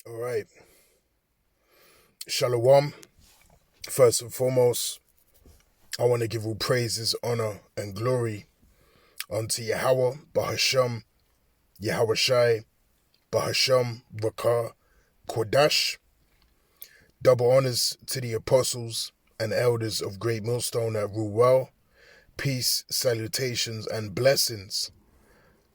All right. Shalom. First and foremost, I want to give all praises, honor, and glory unto Yahweh, Bahasham, Yahweh Shai, Bahasham, Rakah, Kodash. Double honors to the apostles and elders of Great Millstone that rule well. Peace, salutations, and blessings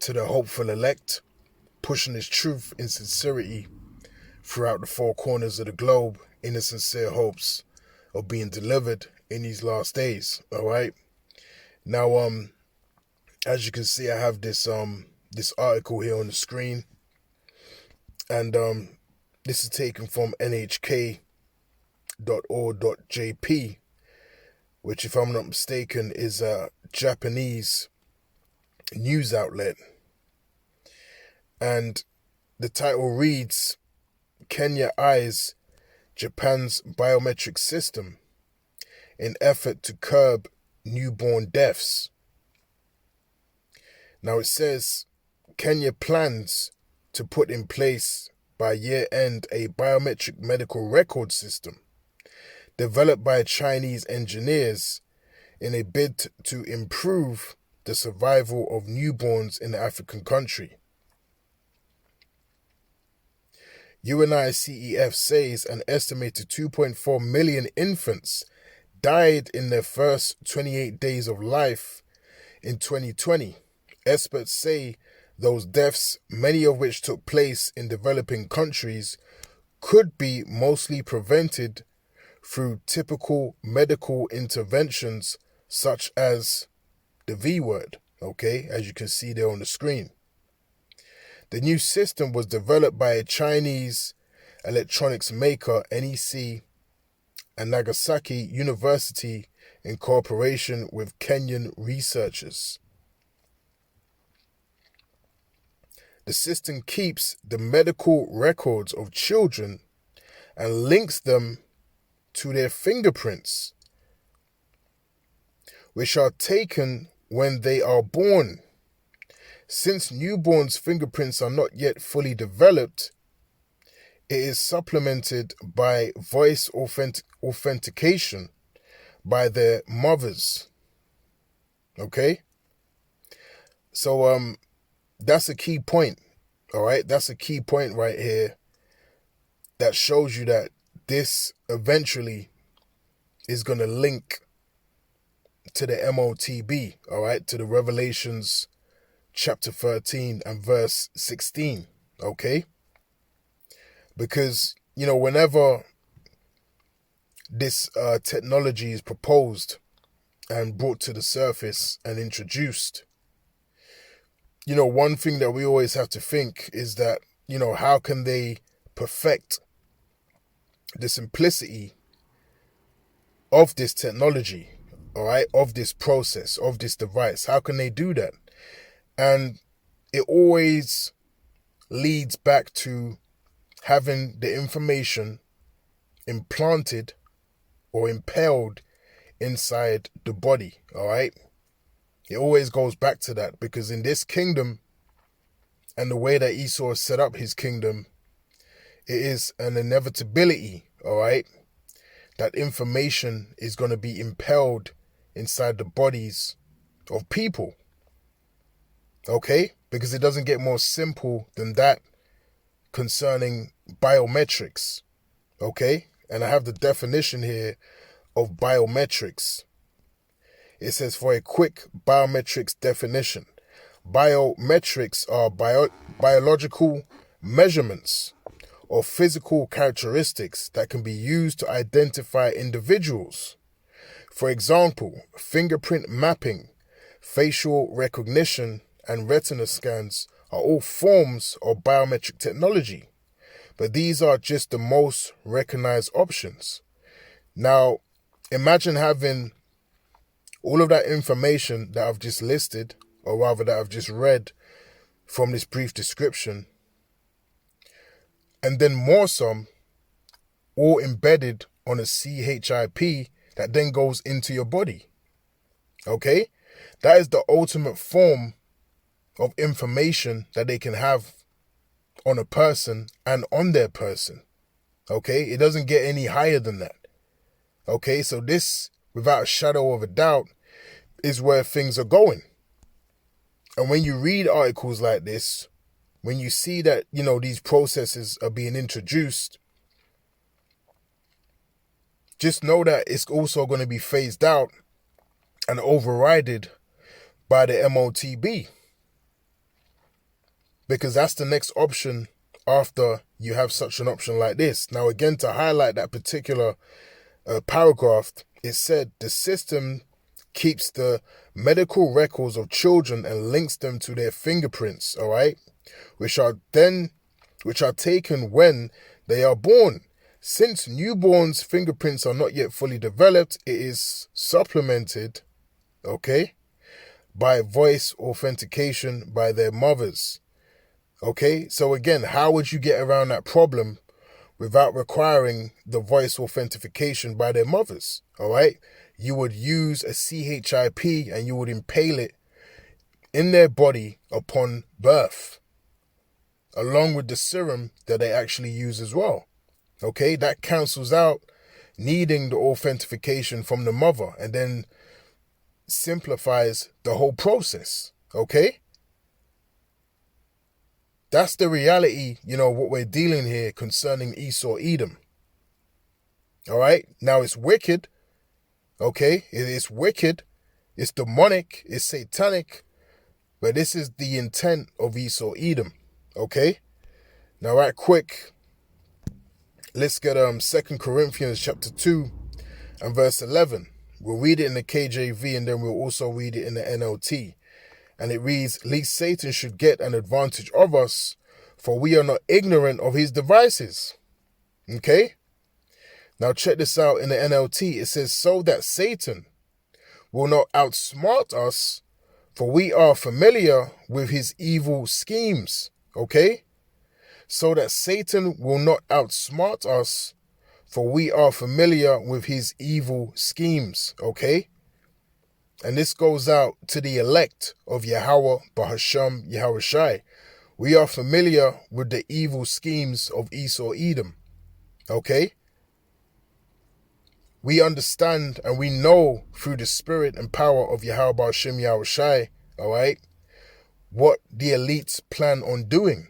to the hopeful elect, pushing his truth in sincerity throughout the four corners of the globe in the sincere hopes of being delivered in these last days. All right. Now, as you can see, I have this article here on the screen, and this is taken from nhk.org.jp, which, if I'm not mistaken, is a Japanese news outlet. And the title reads, Kenya eyes Japan's biometric system in effort to curb newborn deaths. Now it says Kenya plans to put in place by year end a biometric medical record system developed by Chinese engineers in a bid to improve the survival of newborns in the African country. UNICEF says an estimated 2.4 million infants died in their first 28 days of life in 2020. Experts say those deaths, many of which took place in developing countries, could be mostly prevented through typical medical interventions such as the V word, okay, as you can see there on the screen. The new system was developed by a Chinese electronics maker, NEC, and Nagasaki University in cooperation with Kenyan researchers. The system keeps the medical records of children and links them to their fingerprints, which are taken when they are born. Since newborns' fingerprints are not yet fully developed, it is supplemented by voice authentication by their mothers. Okay? So that's a key point. All right? That's a key point right here that shows you that this eventually is going to link to the MOTB, all right, to the Revelations chapter 13 and verse 16, okay? Because, whenever this technology is proposed and brought to the surface and introduced, one thing that we always have to think is that, how can they perfect the simplicity of this technology, all right, of this process, of this device? How can they do that? And it always leads back to having the information implanted or impaled inside the body, all right? It always goes back to that, because in this kingdom and the way that Esau has set up his kingdom, it is an inevitability, all right, that information is going to be impaled inside the bodies of people. Okay? Because it doesn't get more simple than that concerning biometrics. Okay? And I have the definition here of biometrics. It says, for a quick biometrics definition, biometrics are biological measurements or physical characteristics that can be used to identify individuals. For example, fingerprint mapping, facial recognition, and retina scans are all forms of biometric technology, but these are just the most recognized options. Now, imagine having all of that information that I've just listed, or rather that I've just read from this brief description, and then more some, all embedded on a CHIP that then goes into your body. Okay? That is the ultimate form of information that they can have on a person and on their person. Okay, it doesn't get any higher than that. Okay, so this, without a shadow of a doubt, is where things are going. And when you read articles like this, when you see that, these processes are being introduced, just know that it's also going to be phased out and overridden by the MOTB. Because that's the next option after you have such an option like this. Now, again, to highlight that particular paragraph, it said the system keeps the medical records of children and links them to their fingerprints, all right, which are taken when they are born. Since newborns' fingerprints are not yet fully developed, it is supplemented, okay, by voice authentication by their mothers. Okay, so again, how would you get around that problem without requiring the voice authentication by their mothers? All right, you would use a CHIP and you would impale it in their body upon birth, along with the serum that they actually use as well. Okay, that cancels out needing the authentication from the mother and then simplifies the whole process. Okay? That's the reality, what we're dealing here concerning Esau Edom. All right? Now, it's wicked. Okay? It is wicked. It's demonic. It's satanic. But this is the intent of Esau Edom. Okay? Now, right quick, let's get 2 Corinthians chapter 2 and verse 11. We'll read it in the KJV and then we'll also read it in the NLT. And it reads, "Lest Satan should get an advantage of us, for we are not ignorant of his devices." Okay? Now check this out in the NLT. It says, "So that Satan will not outsmart us, for we are familiar with his evil schemes." Okay? So that Satan will not outsmart us, for we are familiar with his evil schemes. Okay? And this goes out to the elect of Yahweh, Bahasham, Yahushai. We are familiar with the evil schemes of Esau Edom. Okay? We understand and we know through the spirit and power of Yahweh, Bahasham, Yahushai, all right, what the elites plan on doing.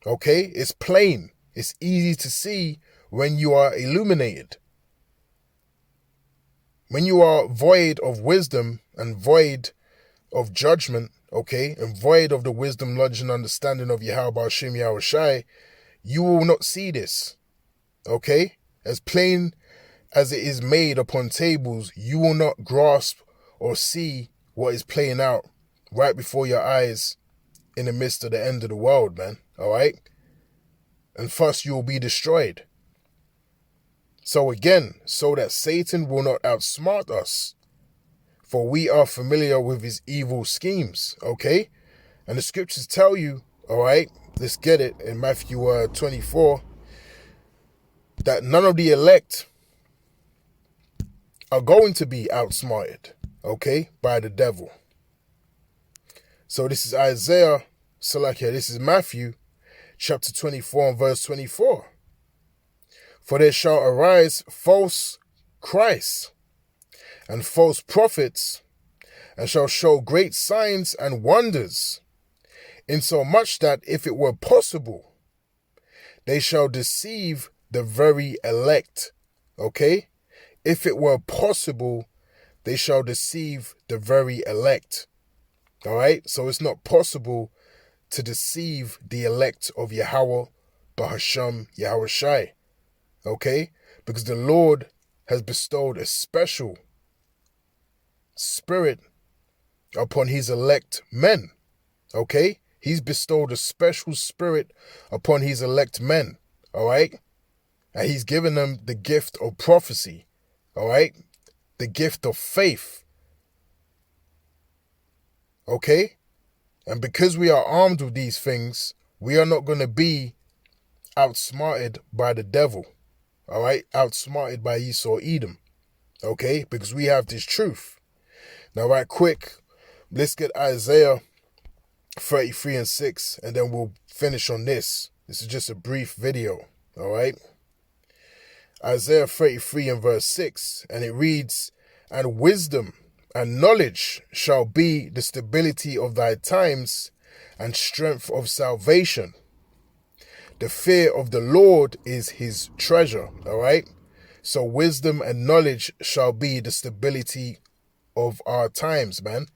Okay? It's plain. It's easy to see when you are illuminated. When you are void of wisdom and void of judgment, okay, and void of the wisdom, knowledge, and understanding of Yahweh, Bahasham, Yahushai, you will not see this, okay? As plain as it is made upon tables, you will not grasp or see what is playing out right before your eyes in the midst of the end of the world, man, all right? And thus you will be destroyed. So again, so that Satan will not outsmart us, for we are familiar with his evil schemes, okay? And the scriptures tell you, all right, let's get it in Matthew 24, that none of the elect are going to be outsmarted, okay, by the devil. So this is this is Matthew chapter 24 and verse 24. "For there shall arise false Christs and false prophets, and shall show great signs and wonders, insomuch that if it were possible, they shall deceive the very elect." Okay? If it were possible, they shall deceive the very elect. All right? So it's not possible to deceive the elect of Yahweh, Bahasham, Yahushai. Okay? Because the Lord has bestowed a special spirit upon his elect men. Okay? He's bestowed a special spirit upon his elect men. All right? And he's given them the gift of prophecy. All right? The gift of faith. Okay? And because we are armed with these things, we are not going to be outsmarted by the devil. All right? Outsmarted by Esau Edom. Okay? Because we have this truth. Now, right quick, let's get Isaiah 33 and 6, and then we'll finish on this. This is just a brief video, all right? Isaiah 33 and verse 6, and it reads, "And wisdom and knowledge shall be the stability of thy times and strength of salvation. The fear of the Lord is his treasure," all right? So wisdom and knowledge shall be the stability of our times, man.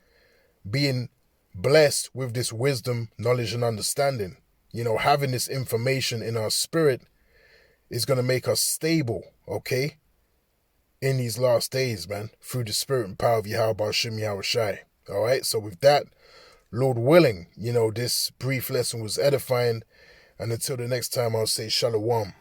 Being blessed with this wisdom, knowledge, and understanding. You know, having this information in our spirit is going to make us stable, okay? In these last days, man. Through the spirit and power of Yahweh Shem Yahweh Shai. All right? So with that, Lord willing, you know, this brief lesson was edifying. And until the next time, I'll say Shalom.